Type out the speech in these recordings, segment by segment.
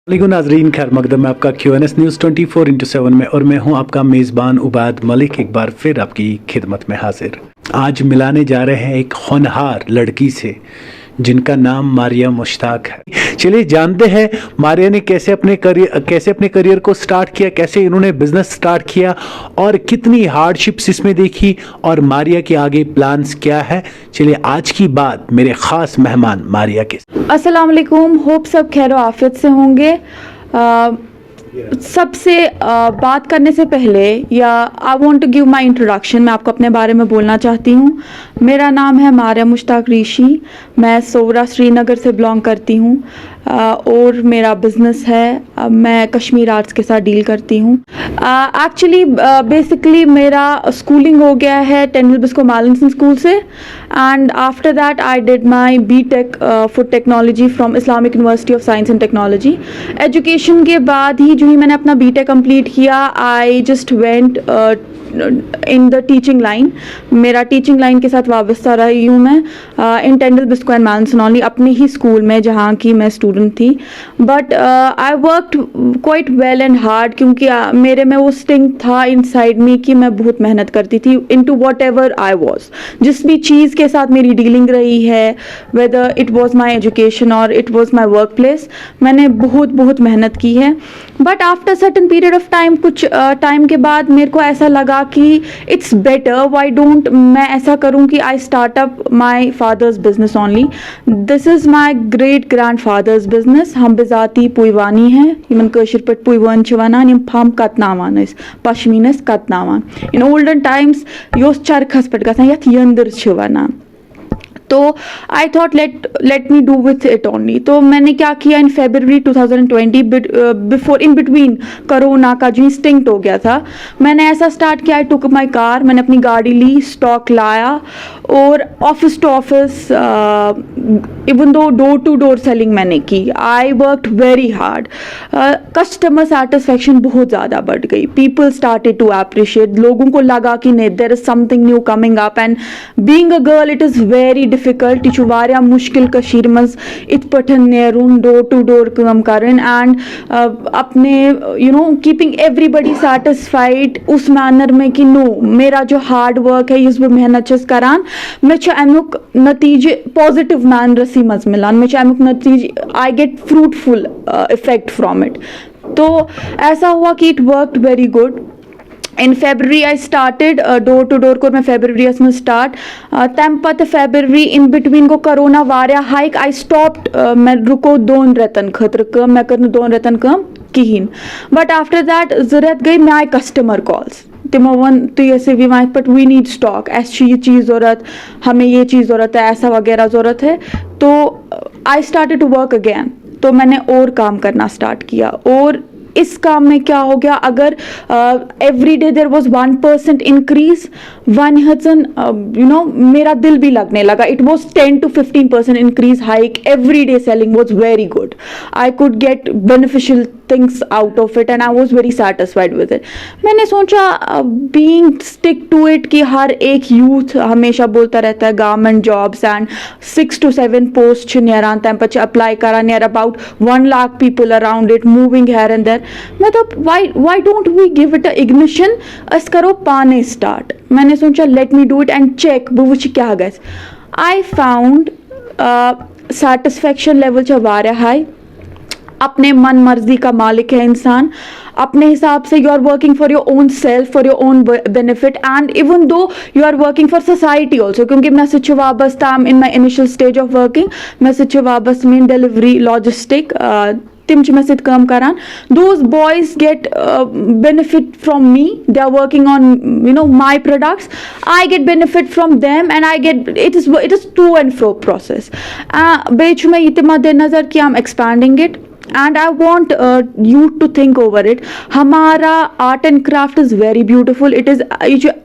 वालेकुम नाजरीन, खैर मकदम में आपका QNS न्यूज़ 24/7 में, और मैं हूं आपका मेज़बान उबाद मलिक, एक बार फिर आपकी खिदमत में हाजिर। आज मिलाने जा रहे हैं एक होनहार लड़की से जिनका नाम मारिया मुश्ताक है। चलिए जानते हैं मारिया ने कैसे अपने करियर को स्टार्ट किया, कैसे इन्होंने बिजनेस स्टार्ट किया और कितनी हार्डशिप्स इसमें देखी, और मारिया के आगे प्लान्स क्या है। चलिए आज की बात मेरे खास मेहमान मारिया के। अस्सलाम वालेकुम, होप सब खैर आफियत से होंगे। सबसे बात करने से पहले या I want to give my introduction, मैं आपको अपने बारे में बोलना चाहती हूँ। मेरा नाम है मारिया मुश्ताक ऋषि, मैं सोवरा श्रीनगर से बिलोंग करती हूँ और मेरा बिज़नेस है। मैं कश्मीर आर्ट्स के साथ डील करती हूँ। एक्चुअली बेसिकली मेरा स्कूलिंग हो गया है टेंडल बिस्को मालिंसन स्कूल से, and after that I did my BTech for technology from Islamic university of science and technology. Education के बाद ही जो ही मैंने अपना BTech कंप्लीट किया, I just went in the teaching line. मेरा टीचिंग लाइन के साथ वाबस्ता रही हूँ मैं इन टेंडल बिस्को एंड मालिंसन ओनली, अपने ही स्कूल में जहाँ की मैं स्टूडेंट थी। But I worked quite well and hard, क्योंकि मेरे में वो स्टिंग था इनसाइड मी कि मैं बहुत मेहनत करती थी into whatever I was. जिस भी चीज़ के साथ मेरी डीलिंग रही है, whether it was my education और it was my work place, मैंने बहुत मेहनत की है। But after certain period of time, कुछ टाइम के बाद मेरे को ऐसा लगा कि इट्स बेटर, वाई डोंट मैं ऐसा करूं कि I start up my father's business only. This is my great grandfather's business. हम बिजाती पुईवानी हैं, यमन कशिर पे पुईवान छ वनान, यम फम कतनावान पश्मीनस कतनावान। इन ओल्डन टाइम्स योस चरखस पे गसान यथ यंदर छ वनान। तो I thought let me do with it only. तो मैंने क्या किया, इन February 2020 before in between corona का जो इंस्टिंक्ट हो गया था, मैंने ऐसा स्टार्ट किया। आई टुक माई कार, मैंने अपनी गाड़ी ली, स्टॉक लाया और office to office, even though door to door selling मैंने की। I worked very hard. Customer satisfaction बहुत ज़्यादा बढ़ गई। पीपल स्टार्टेड टू अप्रिशिएट, लोगों को लगा कि नहीं, there is something new coming up, and being a girl it is very difficult. यह वारिया मुश्किल कशीर मज इत पठन नेरुन, डोर टू डोर काम करन, एंड अपने कीपिंग एवरीबडी सेटिस्फाइड उस मैनर में कि नो, मेरा जो हार्ड वर्क है, इस मेहनत छस करान, मे अमुक नतीजे पॉजिटिव मैनरसी मज मिलान, मे अमुक नतीजे I get fruitful effect from it. तो ऐसा हुआ कि it worked very good. In February I started door to door को मैं February में स्टार्ट तम पत February इन बिटवीन को कोरोना वारिया हाइक। आई स्टॉप्ड, मैं रुको 2 रेतन खतर कम, मैं कर 2 रेतन कम कहें। बट आफ्टर दैट 2 रेत गई, मैं आई कस्टमर कॉल्स, तिमो वन तुम ऐसे भी माइक बट वी नीड स्टॉक, ऐसी ये चीज़ ज़रूरत, हमें ये चीज़ ज़रूरत है, ऐसा वगैरह ज़रूरत है। तो I started to work again. तो मैंने और काम करना स्टार्ट किया, और इस काम में क्या हो गया, अगर every day there was 1% increase, मेरा दिल भी लगने लगा। It was 10 to 15% increase hike, every day selling was very good. I could get beneficial things out of it and I was very satisfied with it. मैंने सोचा being stick to it कि हर एक youth हमेशा बोलता रहता है government jobs and 6 to 7 post नियरान तम पे अप्लाई करा, near about 1 lakh people around it moving here and there. मैं तो why don't we give it a ignition, अस करो पाने स्टार्ट। मैंने सोचा let me do it and check बह वुच क्या गए। आई फाउंड सेटिस्फेक्शन लेवल छ वारिया हाई। अपने मन मर्जी का मालिक है इंसान, अपने हिसाब से you are working for your own self, for your own benefit, and even though you are working for society also, क्योंकि मैं सच वाबस्ता in my initial stage of working, मैं सच वाबस्त मीन डिलीवरी लॉजिस्टिक तिम मैं सित काम करान। Those boys get benefit from me, they are working on my products, I get benefit from them, and I get it is to and fro process। बेच में इतना दे नजर कि I'm expanding it, and I want you to think over it। हमारा art and craft is very beautiful, it is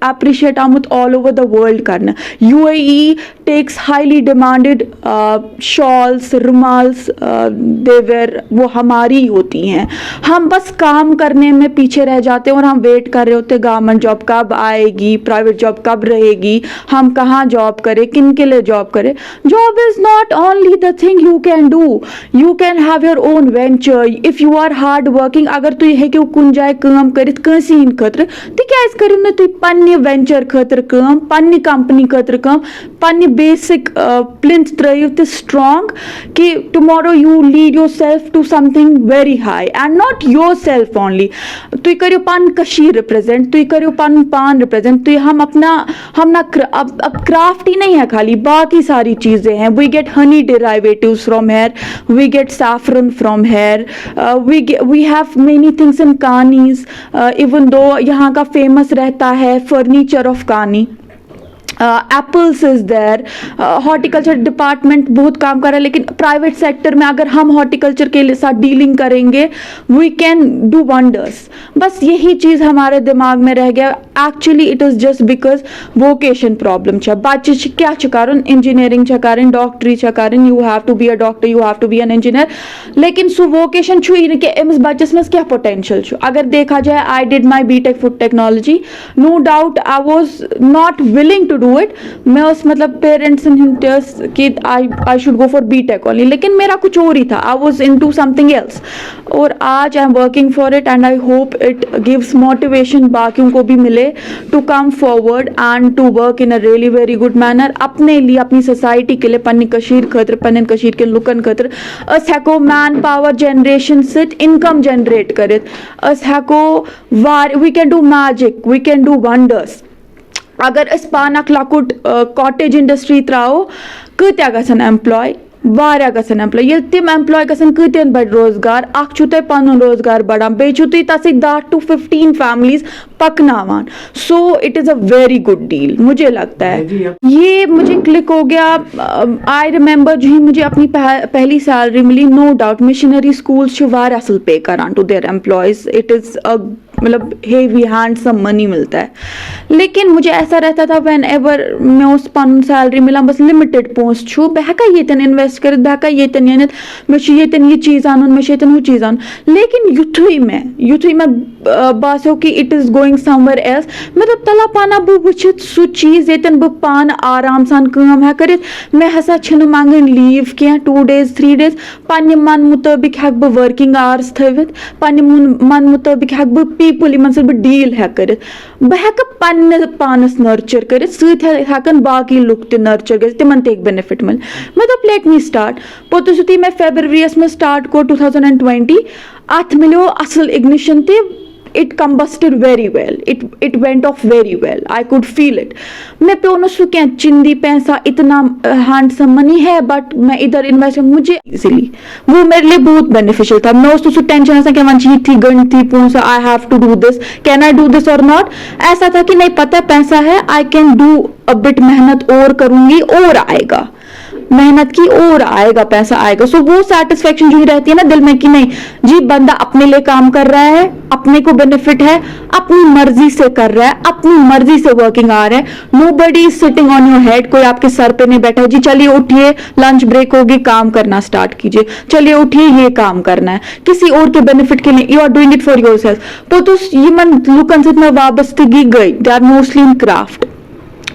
appreciate आमुत all over the world करना। UAE takes highly demanded shawls, रुमाल्स, they wear, वो हमारी होती हैं। हम बस काम करने में पीछे रह जाते हैं और हम वेट कर रहे होते गवर्नमेंट जॉब कब आएगी, प्राइवेट जॉब कब रहेगी, हम कहाँ जॉब करें, किन के लिए जॉब करें। Job is not only the thing you can do, you can have your own venture if you are hard working अगर तुम हेकू कुन जाए काम करित कंसी हिंद खतर तिक्याज करियो न तुम पन्ने वेंचर खतर काम पन्ने कंपनी खतर काम पन्ने बेसिक प्लिंथ त्रयिव ते स्ट्रांग कि tomorrow you lead yourself to something very high and not yourself only तुम करियो पन कशीर रिप्रेजेंट तुम करियो पन पान रिप्रेजेंट तुम हम ना अब क्राफ्ट ही नहीं है खाली बाकी सारी चीजें हैं we get honey derivatives from here we get saffron from here we have many things in Kanis even though यहाँ का famous रहता है furniture of Kani apples is there horticulture department बहुत काम कर रहा है लेकिन प्राइवेट सेक्टर में अगर हम हॉर्टिकल्चर के साथ डीलिंग करेंगे वी कैन डू वंडर्स बस यही चीज हमारे दिमाग में रह गया actually it is just because vocation problem बच्चे क्या चकारण इंजीनियरिंग चकारण डॉक्टरी चकारण you have to be a doctor you have to be an engineer लेकिन सो वोकेशन छु ही कि अमिस बच्चस में क्या पोटेंशियल छु अगर देखा जाए I did my B Tech food technology no doubt I was not willing to do it मैं उस मतलब पेरेंट्स कि I should go for B Tech only लेकिन मेरा कुछ और ही था I was into something else और आज I am working for it and I hope it gives motivation बाकियों को भी मिले to come forward and to work in a really very good manner अपने लिए अपनी सोसाइटी के लिए पन्नी कशीर खतर पन्न कशीर के लुकन खतर अस हेको मैन पावर जनरेशन सिट इनकम जनरेट करित अस हेको we can do magic we can do wonders अगर अस पान अख लकुट कॉटेज इंडस्ट्री त्राओ कत्या गसन एम्प्लॉय वारिया गसन एम्प्लॉय ये तिम एम्प्लॉय गसन कतियन बड़ रोजगार अख छु तय पनुन रोजगार बढ़ान बे छु तुई तसिक 10 to 15 फैमिलीज पकनावान so it is a very good deal मुझे लगता है ये मुझे क्लिक हो गया आई रिमेंबर जो ही मुझे अपनी पहली सैलरी मिली नो डाउट मिशनरी स्कूल्स छु वार असल पे करान to their employees it is a मतलब हेवी हैंडसम मनी मिलता है लेकिन मुझे ऐसा रहता था व्हेन एवर मैं उस पन सैलरी मिला बस लिमिटेड पोस्ट छु बहका ये तन इन्वेस्ट कर बहका ये तन ये ये चीज आनुन मैं ये वो चीज आन लेकिन युथुई में बासो कि it is going somewhere else मतलब तला पाना बु वुचित सु चीज येतन बु पान आराम सान काम है करित मैं हसा छिन मांगन लीव के 2 days 3 days पन्ने मन मुताबिक हक बु वर्किंग आवर्स थवित पन्ने मन मुताबिक हक बु पीपल इमन से डील है करित बहक पन्ने पानस नर्चर करित सत हकन बाकी लुक ते नर्चर गज तिमन ते एक बेनिफिट मिल मतलब लेट मी स्टार्ट पोतु सुती मैं फरवरी में स्टार्ट को 2020 अथ मिलो असल इग्निशन ते it combusted very well it went off very well I could feel it मैं पे उन्होंने क्या चिंदी पैसा इतना हैंडसम मनी है बट मैं इधर इन्वेस्ट मुझे इजीली वो मेरे लिए बहुत बेनिफिशियल था मैं उसको टेंशन ऐसा क्या वंची थी गण थी पूछा I have to do this can I do this और नॉट ऐसा था कि नहीं पता पैसा है I can do a bit मेहनत और करूंगी और आएगा मेहनत की और आएगा पैसा आएगा सो वो सेटिस्फेक्शन जो ही रहती है ना दिल में कि नहीं जी बंदा अपने लिए काम कर रहा है अपने को बेनिफिट है अपनी मर्जी से कर रहा है अपनी मर्जी से वर्किंग आ रहा है nobody is sitting on your head कोई आपके सर पे नहीं बैठा है जी चलिए उठिए लंच ब्रेक होगी काम करना स्टार्ट कीजिए चलिए उठिए ये काम करना है किसी और के बेनिफिट के लिए you are doing it for yourself तो ये मन लुकन से वाबस्तगी गई they are mostly in craft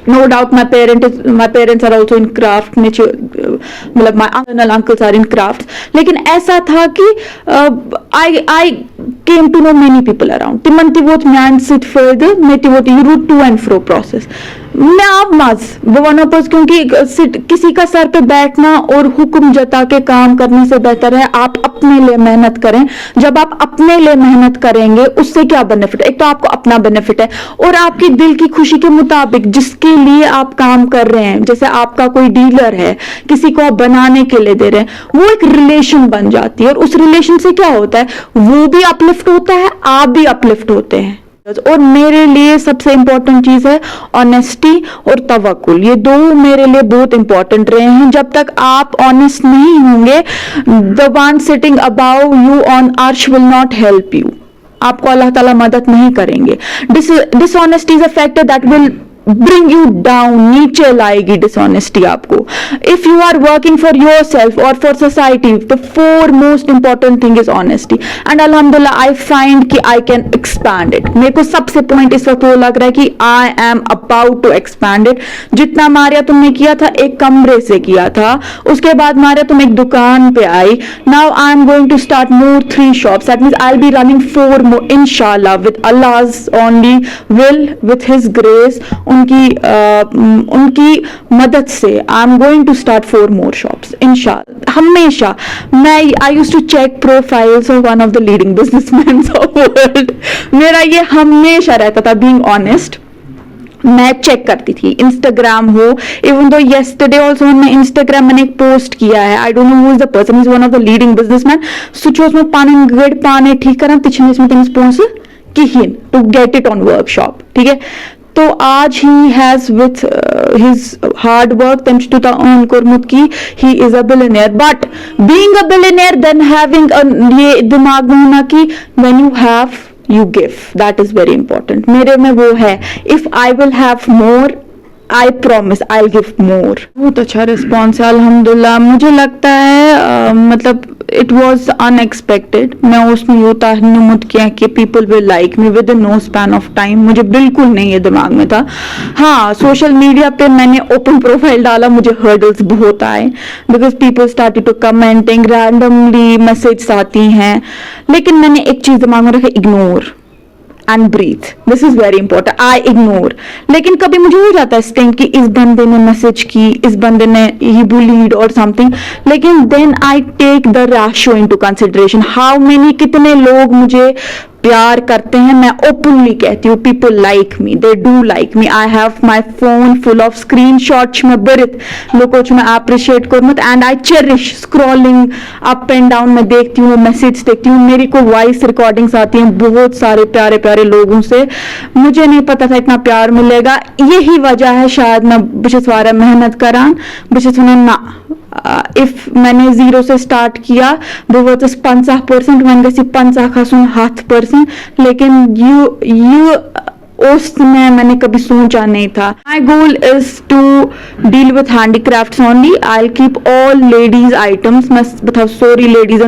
no doubt my parents are also in craft मतलब my uncles are in crafts लेकिन ऐसा था कि I came to know many people around तिमन तिवोत म्यान sit further मैं तिवोत you route to and fro process मैं आप मज वनोपस क्योंकि किसी का सर पे बैठना और हुक्म जता के काम करने से बेहतर है आप अपने लिए मेहनत करें जब आप अपने लिए मेहनत करेंगे उससे क्या बेनिफिट है एक तो आपको अपना बेनिफिट है और आपकी दिल की खुशी के मुताबिक जिसके लिए आप काम कर रहे हैं जैसे आपका कोई डीलर है किसी को आप बनाने के लिए दे रहे हैं वो एक रिलेशन बन जाती है और उस रिलेशन से क्या होता है वो भी अपलिफ्ट होता है आप भी अपलिफ्ट होते हैं और मेरे लिए सबसे इंपॉर्टेंट चीज है ऑनेस्टी और तवक्कुल ये दो मेरे लिए बहुत इंपॉर्टेंट रहे हैं जब तक आप ऑनेस्ट नहीं होंगे the one sitting above you on अर्श विल नॉट हेल्प यू आपको अल्लाह ताला मदद नहीं करेंगे dishonesty is a factor that will bring you down, नीचे लाएगी डिसऑनेस्टी आपको. If you are working for your self और for society, the 4 most important thing is honesty. And अल्हम्दुलिल्लाह आई फाइंड कि आई कैन एक्सपैंड इट. मेरे को सबसे point इस वक्त वो लग रहा है कि I am about to expand it. जितना मारिया तुमने किया था एक कमरे से किया था, उसके बाद मारिया तुम एक दुकान पे आई. Now I am going to start more 3 shops. That means I'll be running 4 more, inshallah, with Allah's only will, with His grace, उनकी मदद से I am going to start 4 more shops, इंशाल्लाह. हमेशा मैं I used to check profiles of one of the leading businessman of world. मेरा ये हमेशा रहता था, बीइंग ऑनेस्ट. मैं चेक करती थी, इंस्टाग्राम हो, इवन दो येस्टरडे ऑल्सो मैं इंस्टाग्राम मैंने एक पोस्ट किया है. I don't know who is the person, is one of the leading businessman. So चोस में पाने गड पाने ठीक करना तिछने इसमें तेन स्पॉन्सर किहिन to get it on workshop. ठीक है, तो आज he has with his hard work तेम तुता अर्न कोरमुत की he is a billionaire. But being a billionaire then having ये दिमाग में होना कि when you have you give, that is very important. मेरे में वो है, if I will have more, I promise I'll give more. बहुत अच्छा रिस्पॉन्स है अल्हम्दुलिल्लाह. मुझे लगता है मतलब it was unexpected. मैं उसमें यूँ ताहनुमुत किया कि people will like me within no span of time. मुझे बिल्कुल नहीं ये दिमाग में था. हाँ, सोशल मीडिया पे मैंने ओपन प्रोफाइल डाला, मुझे हर्डल्स बहुत आए because people started to commenting, randomly message आती हैं. लेकिन मैंने एक चीज दिमाग में रखा, ignore and breathe. This is very important. I ignore. लेकिन कभी मुझे हो जाता है स्टिंग कि इस बंदे ने मैसेज की, इस बंदे ने ही बुलीड और समथिंग. लेकिन then I take the ratio into consideration. How many, कितने लोग मुझे प्यार करते हैं. मैं ओपनली कहती हूँ, people like me, they do like me. I have my phone full of screen shots में बरित लोगों मैं अप्रिशिएट करमत. And I cherish scrolling up and down. मैं देखती हूँ, मैसेज देखती हूँ, मेरी को वॉइस रिकॉर्डिंग्स आती हैं बहुत सारे प्यारे प्यारे लोगों से. मुझे नहीं पता था इतना प्यार मिलेगा. यही वजह है शायद मैं बस वारा मेहनत करान बस ना. इफ मैंने 0 से स्टार्ट किया वो 50% मैंने गसी 50 खसून 7%. लेकिन यू उसमें मैंने कभी सोचा नहीं था. My goal is to deal with handicrafts only. I will keep all ladies items. मैं बताओ सॉरी लेडीज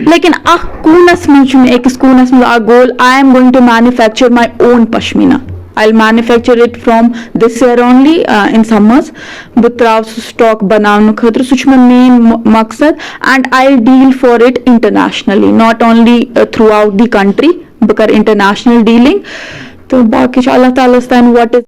लेकिन कूनस में एक कूनस में goal I am going to manufacture my own pashmina. I'll manufacture it from this year only in summers. Butrav stock बनाने खतर सुच में main मकसद. And I'll deal for it internationally, not only throughout the country, but international dealing. तो बाकी अल्लाह ताला what is